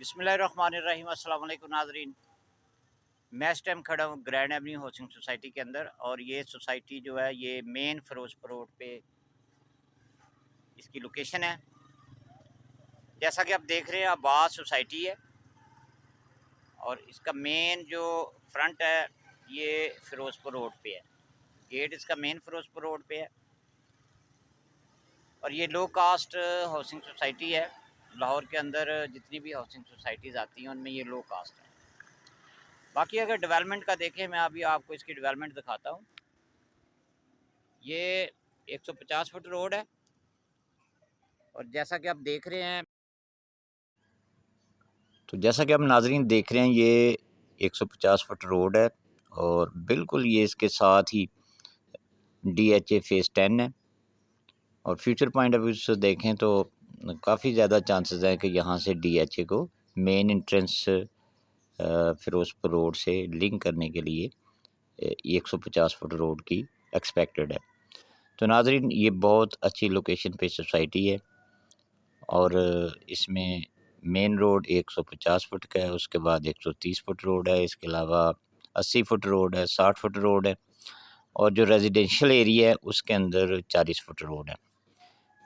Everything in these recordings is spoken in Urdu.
بسم اللہ الرحمن الرحیم۔ السلام علیکم ناظرین، میں اس ٹائم کھڑا ہوں گرینڈ ایونیو ہاؤسنگ سوسائٹی کے اندر، اور یہ سوسائٹی جو ہے یہ مین فیروز پور روڈ پہ اس کی لوکیشن ہے۔ جیسا کہ آپ دیکھ رہے ہیں آباد سوسائٹی ہے، اور اس کا مین جو فرنٹ ہے یہ فیروز پور روڈ پہ ہے۔ گیٹ اس کا مین فیروز پور روڈ پہ ہے، اور یہ لو کاسٹ ہاؤسنگ سوسائٹی ہے۔ لاہور کے اندر جتنی بھی ہاؤسنگ سوسائٹیز آتی ہیں ان میں یہ لو کاسٹ ہے۔ باقی اگر ڈیولپمنٹ کا دیکھیں، میں ابھی آپ کو اس کی ڈیولپمنٹ دکھاتا ہوں۔ یہ 150 فٹ روڈ ہے، اور جیسا کہ آپ دیکھ رہے ہیں ناظرین دیکھ رہے ہیں یہ 150 فٹ روڈ ہے، اور بالکل یہ اس کے ساتھ ہی ڈی ایچ اے فیز 10 ہے، اور فیوچر پوائنٹ آف ویو سے دیکھیں تو کافی زیادہ چانسز ہیں کہ یہاں سے ڈی ایچ اے کو مین انٹرنس فیروز پور روڈ سے لنک کرنے کے لیے 150 فٹ روڈ کی ایکسپیکٹڈ ہے۔ تو ناظرین یہ بہت اچھی لوکیشن پہ سوسائٹی ہے، اور اس میں مین روڈ 150 فٹ کا ہے، اس کے بعد 130 فٹ روڈ ہے، اس کے علاوہ 80 فٹ روڈ ہے، 60 فٹ روڈ ہے، اور جو ریزیڈینشیل ایریا ہے اس کے اندر 40 فٹ روڈ ہے۔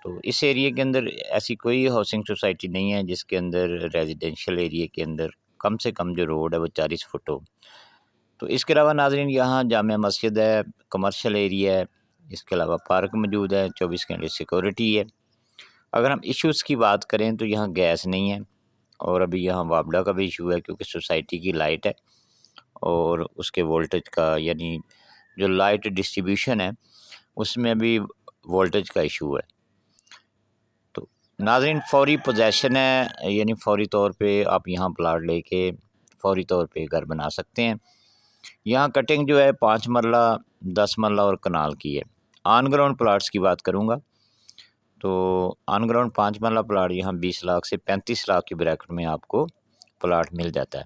تو اس ایریے کے اندر ایسی کوئی ہاؤسنگ سوسائٹی نہیں ہے جس کے اندر ریزیڈینشیل ایریے کے اندر کم سے کم جو روڈ ہے وہ 40 فٹ ہو۔ تو اس کے علاوہ ناظرین یہاں جامع مسجد ہے، کمرشل ایریا ہے، اس کے علاوہ پارک موجود ہے، 24 گھنٹے سیکورٹی ہے۔ اگر ہم ایشوز کی بات کریں تو یہاں گیس نہیں ہے، اور ابھی یہاں وابڈا کا بھی ایشو ہے کیونکہ سوسائٹی کی لائٹ ہے، اور اس کے وولٹیج کا یعنی جو لائٹ ڈسٹریبیوشن ہے اس میں بھی وولٹیج کا ایشو ہے۔ تو ناظرین فوری پوزیشن ہے، یعنی فوری طور پہ آپ یہاں پلاٹ لے کے فوری طور پہ گھر بنا سکتے ہیں۔ یہاں کٹنگ جو ہے 5 مرلہ 10 مرلہ اور کنال کی ہے۔ آن گراؤنڈ پلاٹس کی بات کروں گا تو آن گراؤنڈ 5 مرلہ پلاٹ یہاں 20 لاکھ سے 35 لاکھ کی بریکٹ میں آپ کو پلاٹ مل جاتا ہے۔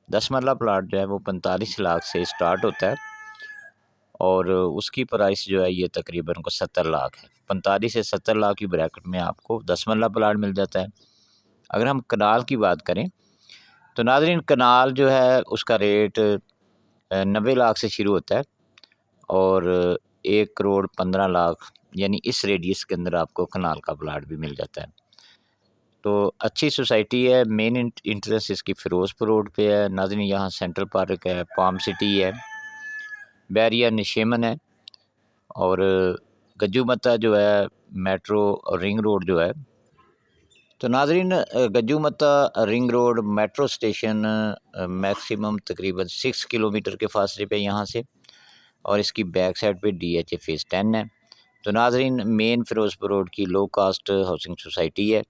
10 مرلہ پلاٹ جو ہے وہ 45 لاکھ سے سٹارٹ ہوتا ہے، اور اس کی پرائس جو ہے یہ تقریباً 70 لاکھ ہے۔ 45 سے 70 لاکھ کی بریکٹ میں آپ کو 10 مرلہ پلاٹ مل جاتا ہے۔ اگر ہم کنال کی بات کریں تو ناظرین کنال جو ہے اس کا ریٹ 90 لاکھ سے شروع ہوتا ہے، اور 1 کروڑ 15 لاکھ یعنی اس ریڈیس کے اندر آپ کو کنال کا پلاٹ بھی مل جاتا ہے۔ تو اچھی سوسائٹی ہے، مین انٹرسٹ اس کی فیروز پور روڈ پہ ہے۔ ناظرین یہاں سینٹرل پارک ہے، پام سٹی ہے، بیریا نشیمن ہے، اور گجو متا جو ہے میٹرو اور رنگ روڈ جو ہے۔ تو ناظرین گجو متا ring road metro station maximum تقریباً 6 کلومیٹر کے فاصلے پہ یہاں سے، اور اس کی بیک سائڈ پہ ڈی ایچ اے فیز 10 ہے۔ تو ناظرین مین فیروز پور روڈ کی لو کاسٹ ہاؤسنگ سوسائٹی ہے،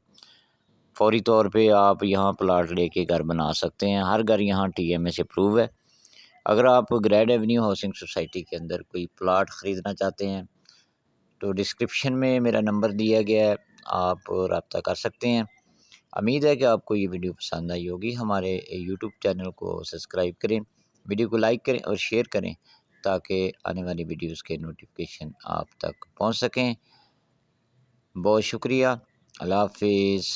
فوری طور پہ آپ یہاں پلاٹ لے کے گھر بنا سکتے ہیں۔ ہر گھر یہاں ٹی ایم اے سے اپروو ہے۔ اگر آپ گرینڈ ایونیو ہاؤسنگ سوسائٹی کے اندر کوئی پلاٹ خریدنا چاہتے ہیں تو ڈسکرپشن میں میرا نمبر دیا گیا ہے، آپ رابطہ کر سکتے ہیں۔ امید ہے کہ آپ کو یہ ویڈیو پسند آئی ہوگی۔ ہمارے یوٹیوب چینل کو سبسکرائب کریں، ویڈیو کو لائک کریں اور شیئر کریں تاکہ آنے والی ویڈیوز کے نوٹیفیکیشن آپ تک پہنچ سکیں۔ بہت شکریہ، اللہ حافظ۔